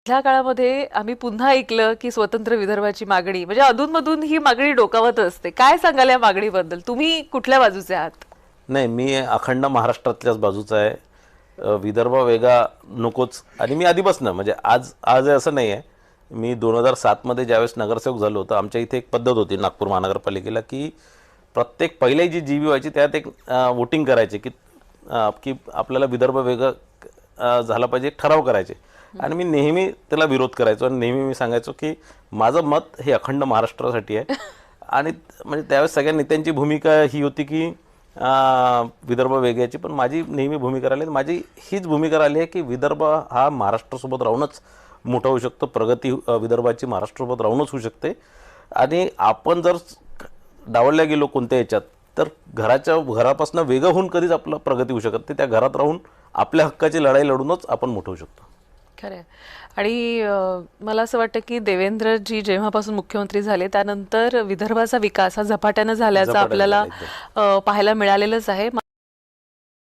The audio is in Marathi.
मधल्या काळामध्ये आम्ही पुन्हा ऐकलं की स्वतंत्र विदर्भाची मागणी, म्हणजे अधूनमधून ही मागणी डोकावत असते. काय सांगाल या मागणीबद्दल? तुम्ही कुठल्या बाजूचे आहात? नाही, मी अखंड महाराष्ट्रातल्याच बाजूचा आहे. विदर्भ वेगळा नकोच. आणि मी आधीपासून म्हणजे आज आज असं नाही आहे. मी 2007मध्ये ज्यावेळेस नगरसेवक झालो होतो, आमच्या इथे एक पद्धत होती नागपूर महानगरपालिकेला की प्रत्येक पहिली जी जी बी व्हायची त्यात एक वोटिंग करायचे की की आपल्याला विदर्भ वेगळं झाला पाहिजे, एक ठराव करायचे. आणि मी नेहमी त्याला विरोध करायचो आणि नेहमी मी सांगायचो की माझं मत हे अखंड महाराष्ट्रासाठी आहे. आणि म्हणजे त्यावेळेस सगळ्या नेत्यांची भूमिका ही होती की विदर्भ वेगळ्याची, पण माझी नेहमी भूमिका राहिली, माझी हीच भूमिका राहिली आहे की विदर्भ हा महाराष्ट्रासोबत राहूनच मोठा होऊ शकतो. प्रगती विदर्भाची महाराष्ट्रासोबत राहूनच होऊ शकते. आणि आपण जर डावलल्या गेलो कोणत्या याच्यात तर घरापासून वेगळं होऊन कधीच आपलं प्रगती होऊ शकत नाही. त्या घरात राहून आपल्या हक्काची लढाई लढूनच आपण मोठं होऊ शकतो. खरंय. आणि मला असं वाटतं की देवेंद्रजी जेव्हापासून मुख्यमंत्री झाले त्यानंतर विदर्भाचा विकास हा झपाट्यानं झाल्याचा झपाट्यानं आपल्याला झाला एकदम. पाहायला मिळालेलंच आहे.